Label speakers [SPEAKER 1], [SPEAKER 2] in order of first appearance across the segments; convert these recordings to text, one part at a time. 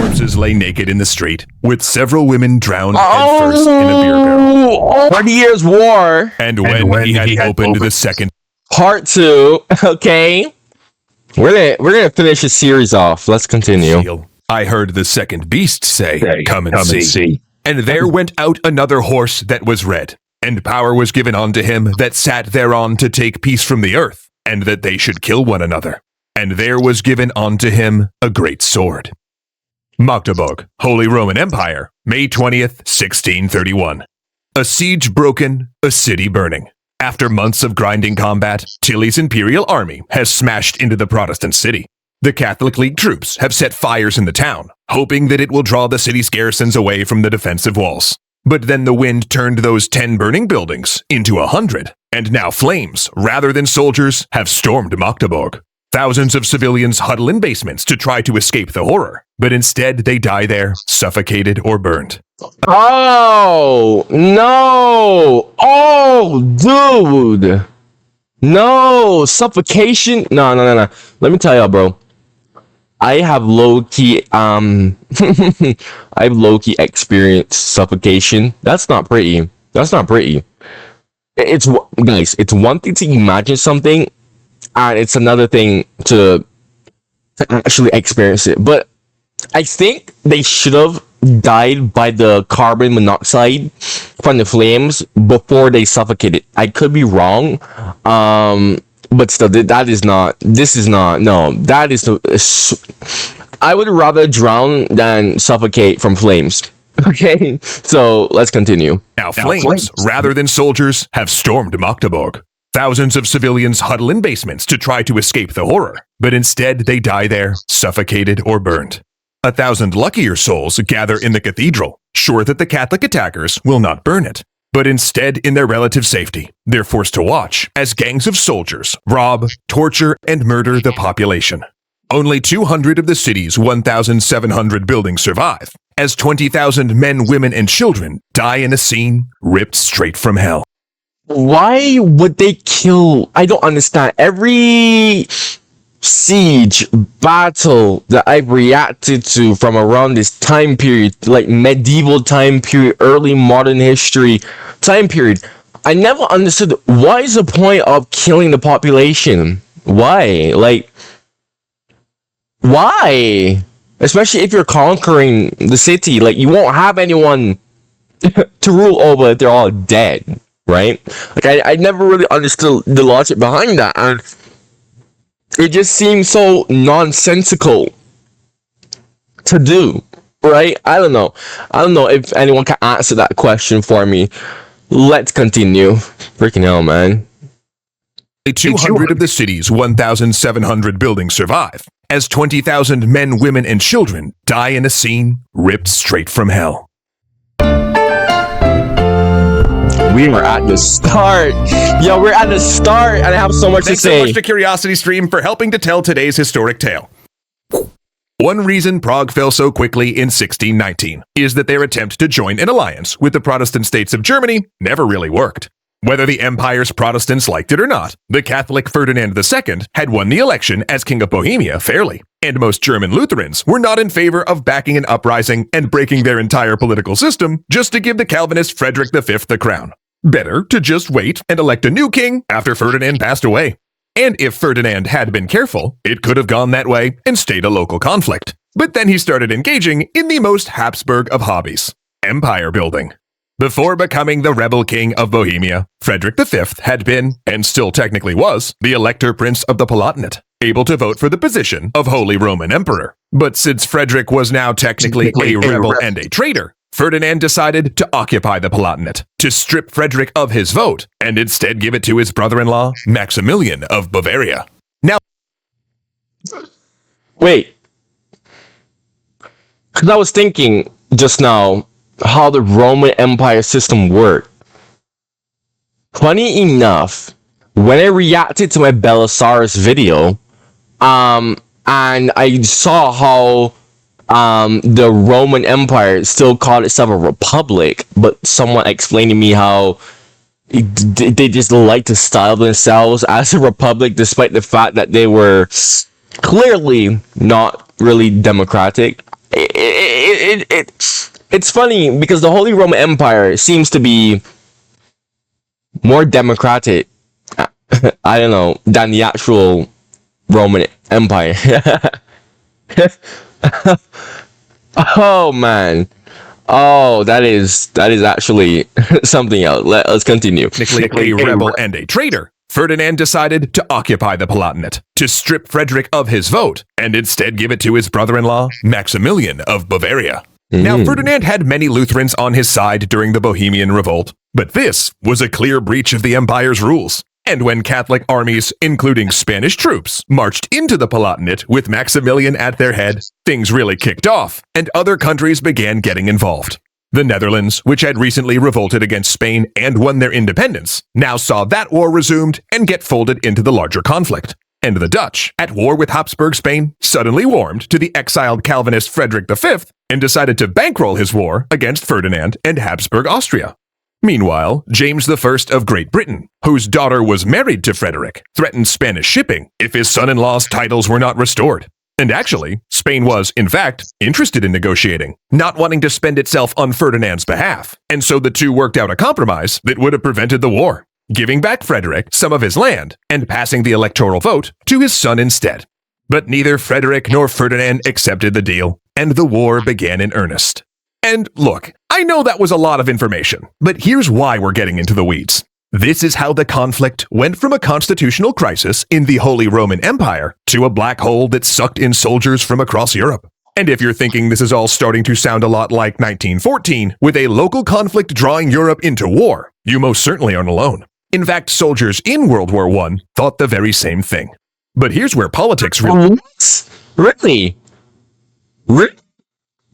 [SPEAKER 1] corpses lay naked in the street, with several women drowned headfirst in a beer barrel.
[SPEAKER 2] 40 Years War.
[SPEAKER 1] And when he had opened the second
[SPEAKER 2] Part 2. Okay. We're gonna finish the series off. Let's continue.
[SPEAKER 1] seal, I heard the second beast say, "Come and see." And there went out another horse that was red, and power was given unto him that sat thereon to take peace from the earth, and that they should kill one another. And there was given unto him a great sword. Magdeburg, Holy Roman Empire, May 20th, 1631. A siege broken, a city burning. After months of grinding combat, Tilly's Imperial army has smashed into the Protestant city. The Catholic League troops have set fires in the town, hoping that it will draw the city's garrisons away from the defensive walls. But then the wind turned those 10 burning buildings into 100, and now flames, rather than soldiers, have stormed Magdeburg. Thousands of civilians huddle in basements to try to escape the horror, but instead they die there, suffocated or burned.
[SPEAKER 2] Oh, no. Oh, dude. No, suffocation. No. Let me tell y'all, bro. I have low-key, I have low-key experienced suffocation. That's not pretty. It's, guys, it's one thing to imagine something, and it's another thing to actually experience it. But I think they should have died by the carbon monoxide from the flames before they suffocated. I could be wrong, but still, that is not. This is not. No, that is. I would rather drown than suffocate from flames. Okay, so let's continue.
[SPEAKER 1] Now flames, rather than soldiers, have stormed Magdeburg. Thousands of civilians huddle in basements to try to escape the horror, but instead they die there, suffocated or burned. 1,000 luckier souls gather in the cathedral, sure that the Catholic attackers will not burn it. But instead, in their relative safety, they're forced to watch as gangs of soldiers rob, torture, and murder the population. Only 200 of the city's 1,700 buildings survive, as 20,000 men, women, and children die in a scene ripped straight from hell.
[SPEAKER 2] Why would they kill? I don't understand. Every siege battle that I've reacted to from around this time period, like medieval time period, early modern history time period, I never understood what is the point of killing the population. Why? Like, why? Especially if you're conquering the city, like you won't have anyone to rule over if they're all dead, right? Like I never really understood the logic behind that, and it just seems so nonsensical to do, right? I don't know if anyone can answer that question for me. Let's continue. Freaking hell, man.
[SPEAKER 1] 200 of the city's 1,700 buildings survive, as 20,000 men, women, and children die in a scene ripped straight from hell.
[SPEAKER 2] We are at the start. Yo, we're at the start, and I have so much
[SPEAKER 1] Thanks
[SPEAKER 2] to say.
[SPEAKER 1] so much to Curiosity Stream for helping to tell today's historic tale. One reason Prague fell so quickly in 1619 is that their attempt to join an alliance with the Protestant states of Germany never really worked. Whether the empire's Protestants liked it or not, the Catholic Ferdinand II had won the election as King of Bohemia fairly, and most German Lutherans were not in favor of backing an uprising and breaking their entire political system just to give the Calvinist Frederick V the crown. Better to just wait and elect a new king after Ferdinand passed away. And if Ferdinand had been careful, it could have gone that way and stayed a local conflict. But then he started engaging in the most Habsburg of hobbies, empire building. Before becoming the rebel king of Bohemia, Frederick V had been, and still technically was, the Elector Prince of the Palatinate, able to vote for the position of Holy Roman Emperor. But since Frederick was now technically a rebel and a traitor, Ferdinand decided to occupy the Palatinate, to strip Frederick of his vote, and instead give it to his brother-in-law, Maximilian of Bavaria. Now,
[SPEAKER 2] Wait. Because I was thinking just now how the Roman Empire system worked. Funny enough, when I reacted to my Belisarius video, and I saw how the Roman Empire still called itself a republic, but someone explained to me how they just like to style themselves as a republic, despite the fact that they were clearly not really democratic. It's funny because the Holy Roman Empire seems to be more democratic, I don't know, than the actual Roman Empire. Oh man. Oh, that is actually something else. Let's continue.
[SPEAKER 1] Technically a rebel and a traitor, Ferdinand decided to occupy the Palatinate, to strip Frederick of his vote, and instead give it to his brother-in-law, Maximilian of Bavaria. Now, Ferdinand had many Lutherans on his side during the Bohemian Revolt, but this was a clear breach of the empire's rules. And when Catholic armies, including Spanish troops, marched into the Palatinate with Maximilian at their head, things really kicked off, and other countries began getting involved. The Netherlands, which had recently revolted against Spain and won their independence, now saw that war resumed and get folded into the larger conflict. And the Dutch, at war with Habsburg Spain, suddenly warmed to the exiled Calvinist Frederick V and decided to bankroll his war against Ferdinand and Habsburg Austria. Meanwhile, James I of Great Britain, whose daughter was married to Frederick, threatened Spanish shipping if his son-in-law's titles were not restored. And actually, Spain was, in fact, interested in negotiating, not wanting to spend itself on Ferdinand's behalf, and so the two worked out a compromise that would have prevented the war, giving back Frederick some of his land and passing the electoral vote to his son instead. But neither Frederick nor Ferdinand accepted the deal, and the war began in earnest. And look, I know that was a lot of information, but here's why we're getting into the weeds. This is how the conflict went from a constitutional crisis in the Holy Roman Empire to a black hole that sucked in soldiers from across Europe. And if you're thinking this is all starting to sound a lot like 1914, with a local conflict drawing Europe into war, you most certainly aren't alone. In fact, soldiers in World War I thought the very same thing. But here's where politics really...
[SPEAKER 2] Really? Really?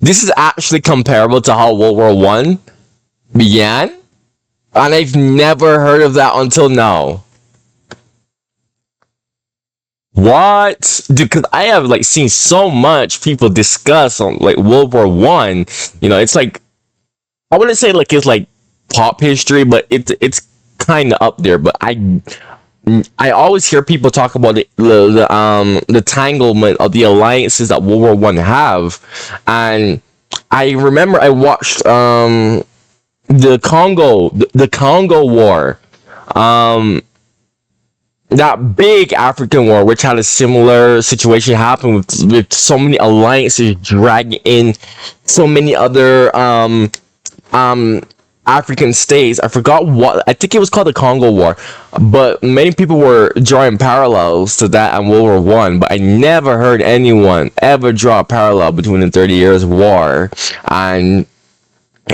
[SPEAKER 2] This is actually comparable to how World War I began? And I've never heard of that until now. What? Dude, because I have like seen so much people discuss on like World War I. You know, it's like, I wouldn't say like it's like pop history, but it's kind of up there. But I always hear people talk about the tanglement of the alliances that World War I have, and I remember I watched the Congo War, that big African war, which had a similar situation happen with so many alliances dragging in so many other African states. I forgot what, I think it was called the Congo War, but many people were drawing parallels to that and World War One. But I never heard anyone ever draw a parallel between the 30 Years' War and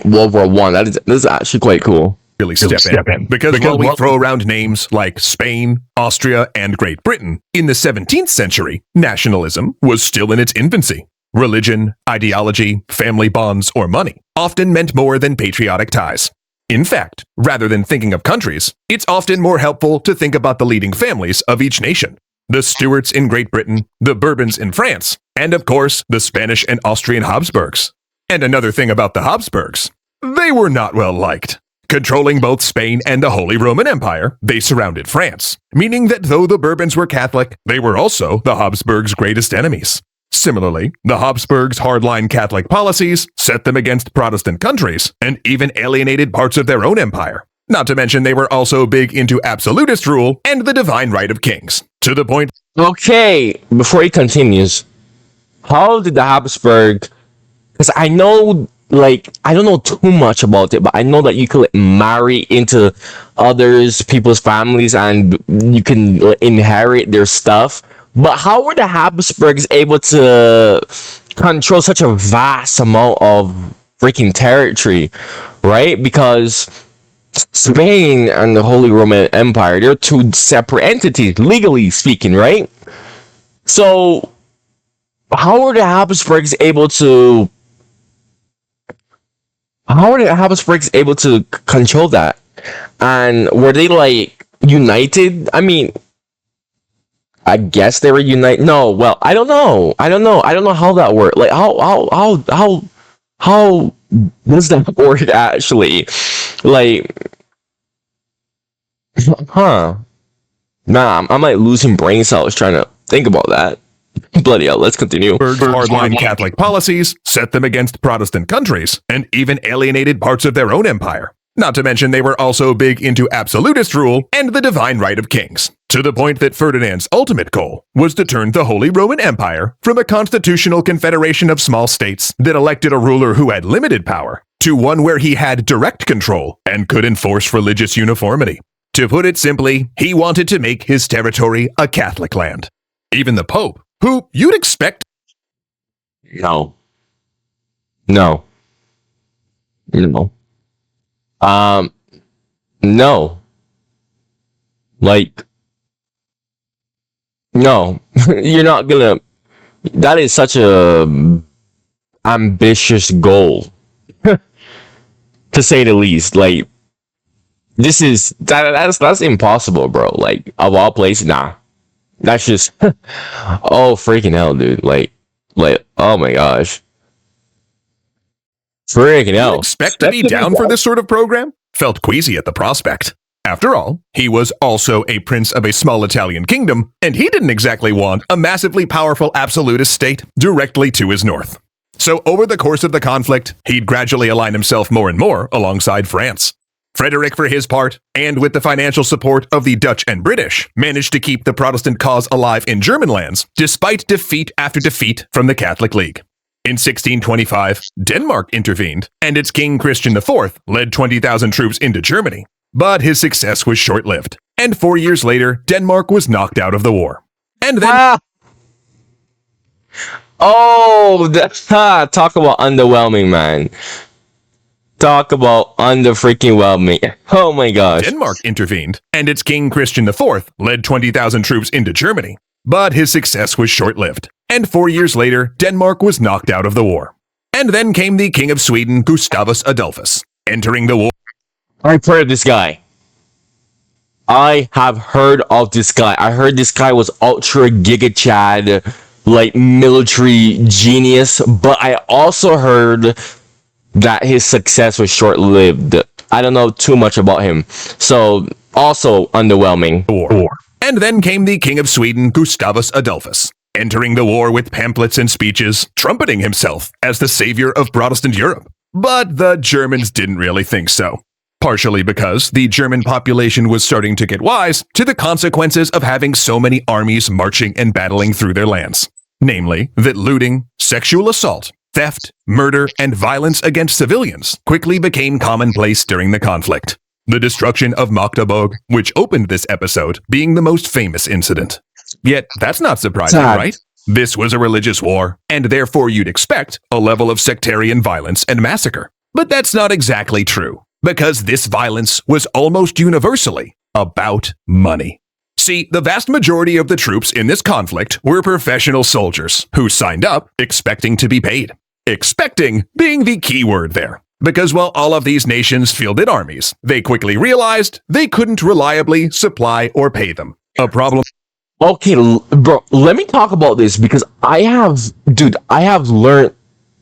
[SPEAKER 2] World War One. This is actually quite cool.
[SPEAKER 1] Really step in. Because while we throw around names like Spain, Austria, and Great Britain, in the 17th century, nationalism was still in its infancy. Religion, ideology, family bonds, or money often meant more than patriotic ties. In fact, rather than thinking of countries, it's often more helpful to think about the leading families of each nation. The Stuarts in Great Britain, the Bourbons in France, and of course, the Spanish and Austrian Habsburgs. And another thing about the Habsburgs, they were not well liked. Controlling both Spain and the Holy Roman Empire, they surrounded France, meaning that though the Bourbons were Catholic, they were also the Habsburgs' greatest enemies. Similarly, the Habsburgs' hardline Catholic policies set them against Protestant countries and even alienated parts of their own empire. Not to mention they were also big into absolutist rule and the divine right of kings, to the point...
[SPEAKER 2] Okay, before he continues, how did the Habsburg... Because I know, like, I don't know too much about it, but I know that you could like, marry into people's families, and you can inherit their stuff. But how were the Habsburgs able to control such a vast amount of freaking territory, right? Because Spain and the Holy Roman Empire, they're two separate entities, legally speaking, right? So, how were the Habsburgs able to... How are the Habsburgs able to control that? And were they like united? I mean, I guess they were united. No, well, I don't know. I don't know how that worked. Like, how does that work actually? Like, huh? Nah, I'm like losing brain cells trying to think about that. Bloody hell, let's continue.
[SPEAKER 1] Habsburg's hardline Catholic policies set them against Protestant countries and even alienated parts of their own empire. Not to mention they were also big into absolutist rule and the divine right of kings, to the point that Ferdinand's ultimate goal was to turn the Holy Roman Empire from a constitutional confederation of small states that elected a ruler who had limited power to one where he had direct control and could enforce religious uniformity. To put it simply, he wanted to make his territory a Catholic land. Even the Pope, who you'd expect...
[SPEAKER 2] No. No. No. No. Like, no. You're not gonna... That is such a ambitious goal. To say the least. Like, this is... That's impossible, bro. Like, of all places, nah. That's just... Oh, freaking hell, dude. Like, oh my gosh. Freaking hell.
[SPEAKER 1] Expect to be down for this sort of program? Felt queasy at the prospect. After all, he was also a prince of a small Italian kingdom, and he didn't exactly want a massively powerful absolutist state directly to his north. So over the course of the conflict, he'd gradually align himself more and more alongside France. Frederick, for his part, and with the financial support of the Dutch and British, managed to keep the Protestant cause alive in German lands, despite defeat after defeat from the Catholic League. In 1625, Denmark intervened, and its King Christian IV led 20,000 troops into Germany. But his success was short-lived, and 4 years later, Denmark was knocked out of the war. And then...
[SPEAKER 2] talk about underwhelming, man. Talk about under-freaking-whelming. Oh my gosh.
[SPEAKER 1] Denmark intervened, and its King Christian IV led 20,000 troops into Germany. But his success was short-lived, and 4 years later, Denmark was knocked out of the war. And then came the King of Sweden, Gustavus Adolphus, entering the war.
[SPEAKER 2] I've heard of this guy. I have heard of this guy. I heard this guy was ultra giga chad, like military genius, but I also heard that his success was short-lived. I don't know too much about him. So, also underwhelming.
[SPEAKER 1] War. And then came the King of Sweden, Gustavus Adolphus, entering the war with pamphlets and speeches, trumpeting himself as the savior of Protestant Europe. But the Germans didn't really think so. Partially because the German population was starting to get wise to the consequences of having so many armies marching and battling through their lands. Namely, that looting, sexual assault, theft, murder, and violence against civilians quickly became commonplace during the conflict. The destruction of Magdeburg, which opened this episode, being the most famous incident. Yet, that's not surprising, right? This was a religious war, and therefore you'd expect a level of sectarian violence and massacre. But that's not exactly true, because this violence was almost universally about money. See, the vast majority of the troops in this conflict were professional soldiers who signed up expecting to be paid. Expecting being the key word there. Because while all of these nations fielded armies, they quickly realized they couldn't reliably supply or pay them. A problem...
[SPEAKER 2] Okay, bro, let me talk about this because I have learned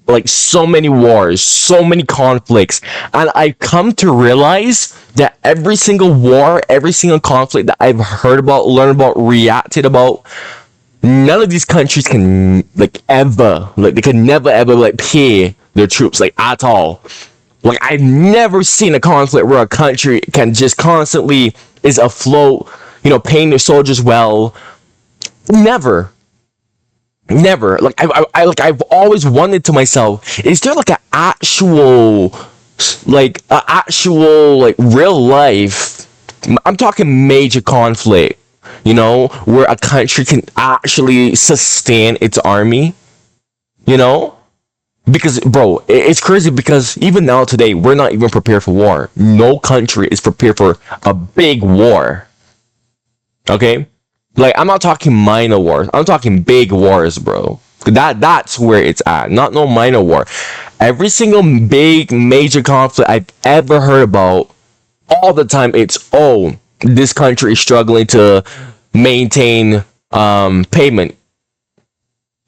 [SPEAKER 2] like so many wars, so many conflicts, and I've come to realize that every single war, every single conflict that I've heard about, learned about, reacted about, none of these countries can they can never ever pay their troops at all. Like, I've never seen a conflict where a country can just constantly is afloat, paying their soldiers well. Never. I've always wondered to myself, is there an actual real life, I'm talking major conflict, where a country can actually sustain its army, Because, bro, it's crazy because even now today, we're not even prepared for war. No country is prepared for a big war. Okay? I'm not talking minor wars. I'm talking big wars, bro. That's where it's at. Not no minor war. Every single big major conflict I've ever heard about, all the time it's, this country is struggling to maintain payment.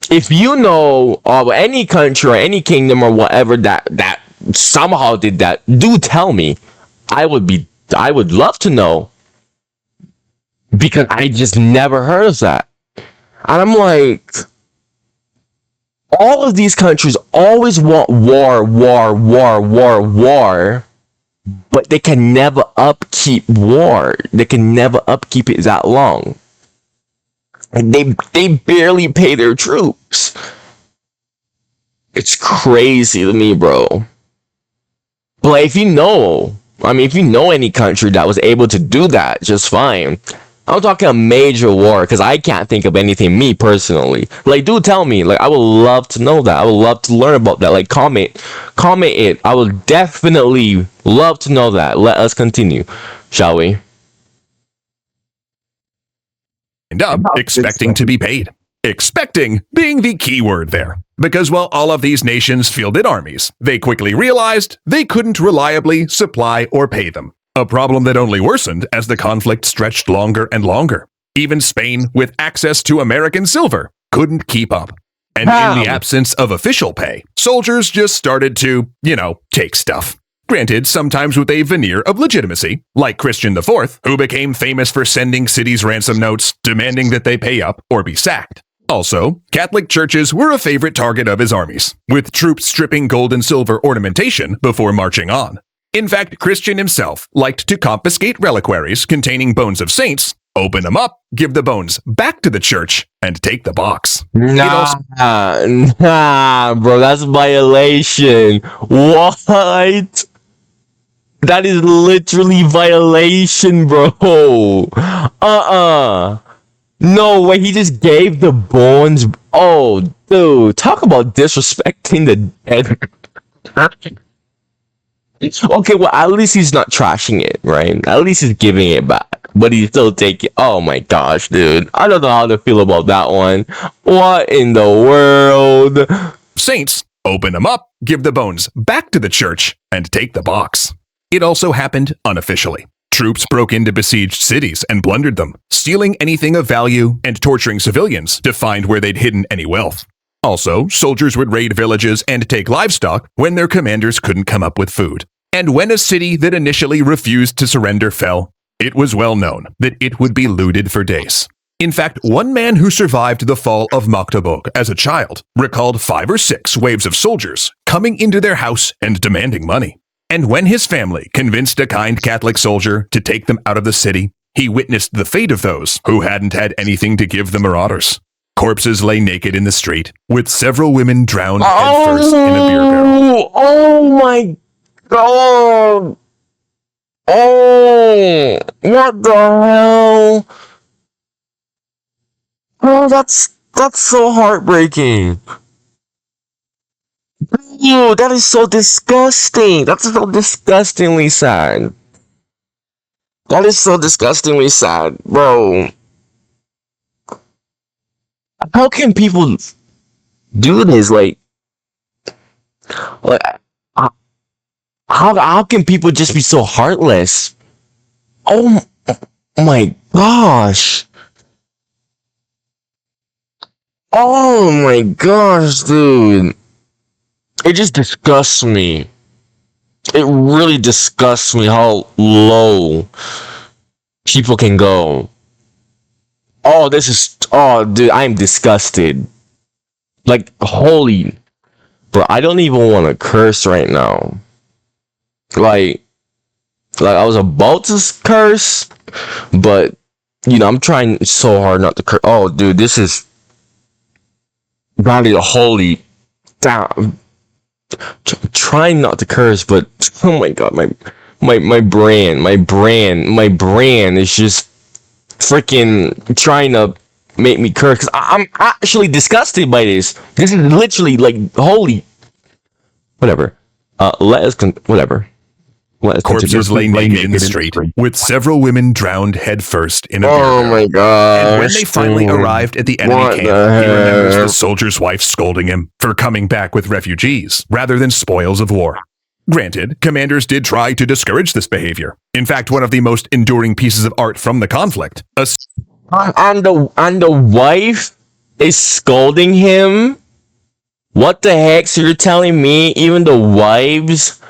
[SPEAKER 2] If you know of any country or any kingdom or whatever that somehow did that, do tell me. I would love to know. Because I just never heard of that. And I'm like, All of these countries always want war, but they can never upkeep war. They can never upkeep it that long. And they barely pay their troops. It's crazy to me, bro. But if you know, if you know any country that was able to do that just fine. I'm talking a major war, because I can't think of anything, me personally. Like, do tell me. Like, I would love to know that. I would love to learn about that. Like, comment it. I would definitely love to know that. Let us continue, shall we?
[SPEAKER 1] And up, expecting to be paid. Expecting being the key word there. Because while all of these nations fielded armies, they quickly realized they couldn't reliably supply or pay them. A problem that only worsened as the conflict stretched longer and longer. Even Spain, with access to American silver, couldn't keep up. And in the absence of official pay, soldiers just started to, take stuff. Granted, sometimes with a veneer of legitimacy, like Christian IV, who became famous for sending cities ransom notes demanding that they pay up or be sacked. Also, Catholic churches were a favorite target of his armies, with troops stripping gold and silver ornamentation before marching on. In fact, Christian himself liked to confiscate reliquaries containing bones of saints, open them up, give the bones back to the church, and take the box.
[SPEAKER 2] Nah, bro, that's violation. What? That is literally violation, bro. No way, he just gave the bones. Oh, dude, talk about disrespecting the dead. Okay, well, at least he's not trashing it, right? At least he's giving it back. But he's still taking... Oh my gosh, dude. I don't know how to feel about that one. What in the world?
[SPEAKER 1] Saints, open them up, give the bones back to the church, and take the box. It also happened unofficially. Troops broke into besieged cities and plundered them, stealing anything of value and torturing civilians to find where they'd hidden any wealth. Also, soldiers would raid villages and take livestock when their commanders couldn't come up with food. And when a city that initially refused to surrender fell, it was well known that it would be looted for days. In fact, one man who survived the fall of Magdeburg as a child recalled 5 or 6 waves of soldiers coming into their house and demanding money. And when his family convinced a kind Catholic soldier to take them out of the city, he witnessed the fate of those who hadn't had anything to give the marauders. Corpses lay naked in the street, with several women drowned headfirst in a beer barrel.
[SPEAKER 2] Oh my god! Oh, what the hell? Oh, that's so heartbreaking. Ew, that is so disgusting. That's so disgustingly sad. That is so disgustingly sad, bro. How can people do this? Like how can people just be so heartless? Oh my gosh. Oh my gosh, dude. It just disgusts me. It really disgusts me how low people can go. Oh, dude, I'm disgusted. Like, holy, bro, I don't even want to curse right now. Like I was about to curse, but, I'm trying so hard not to curse. Oh, dude, this is probably a holy, damn. Trying not to curse, but, oh my god, my brain is just freaking trying to make me curse, because I'm actually disgusted by this. This is literally like holy. Whatever. Whatever.
[SPEAKER 1] Corpses lay naked in the street, with several women drowned headfirst in a beer barrel.
[SPEAKER 2] Oh my god!
[SPEAKER 1] And when they finally arrived at the enemy camp, he remembers the soldier's wife scolding him for coming back with refugees rather than spoils of war. Granted, commanders did try to discourage this behavior. In fact, one of the most enduring pieces of art from the conflict.
[SPEAKER 2] And the wife is scolding him? What the heck? So you're telling me even the wives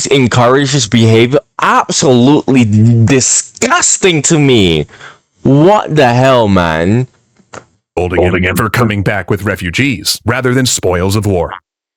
[SPEAKER 2] encourage this behavior? Absolutely disgusting to me. What the hell, man?
[SPEAKER 1] Holding it for coming back with refugees rather than spoils of war.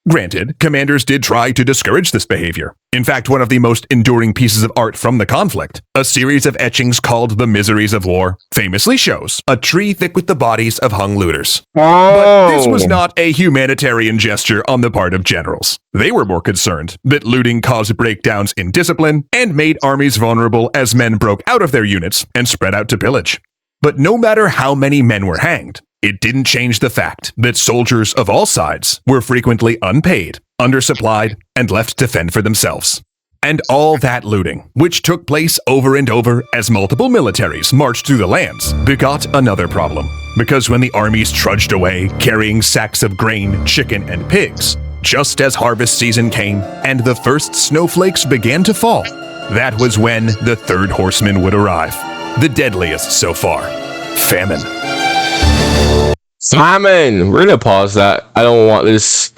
[SPEAKER 1] Granted, commanders did try to discourage this behavior. In fact, one of the most enduring pieces of art from the conflict, a series of etchings called The Miseries of War, famously shows a tree thick with the bodies of hung looters. But this was not a humanitarian gesture on the part of generals. They were more concerned that looting caused breakdowns in discipline and made armies vulnerable as men broke out of their units and spread out to pillage. But no matter how many men were hanged, it didn't change the fact that soldiers of all sides were frequently unpaid, undersupplied, and left to fend for themselves. And all that looting, which took place over and over as multiple militaries marched through the lands, begot another problem. Because when the armies trudged away carrying sacks of grain, chicken, and pigs, just as harvest season came and the first snowflakes began to fall, that was when the third horseman would arrive. The deadliest so far. Famine.
[SPEAKER 2] Simon, we're gonna pause that. I don't want this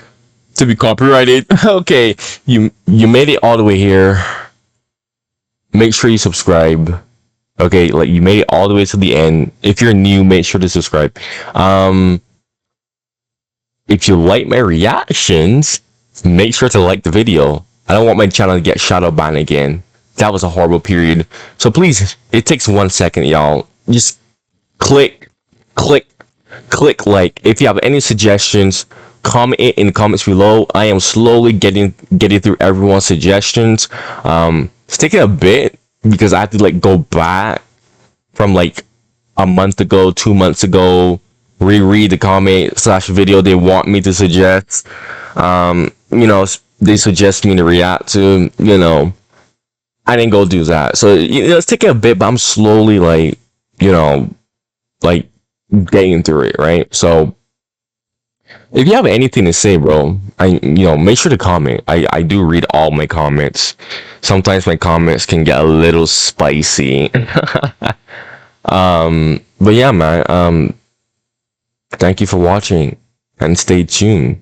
[SPEAKER 2] to be copyrighted. Okay, you made it all the way here. Make sure you subscribe. Okay, like you made it all the way to the end. If you're new, make sure to subscribe. If you like my reactions, make sure to like the video. I don't want my channel to get shadow banned again. That was a horrible period. So please, it takes 1 second, y'all. Just click like. If you have any suggestions, comment it in the comments below. I am slowly getting through everyone's suggestions. It's taking a bit because I have to like go back from like a month ago, 2 months ago, reread the comment/video they want me to suggest. They suggest me to react to, I didn't go do that. So it's taking a bit, but I'm slowly like getting through it, right? So if you have anything to say, bro, make sure to comment. I do read all my comments. Sometimes my comments can get a little spicy. But yeah, man, thank you for watching and stay tuned.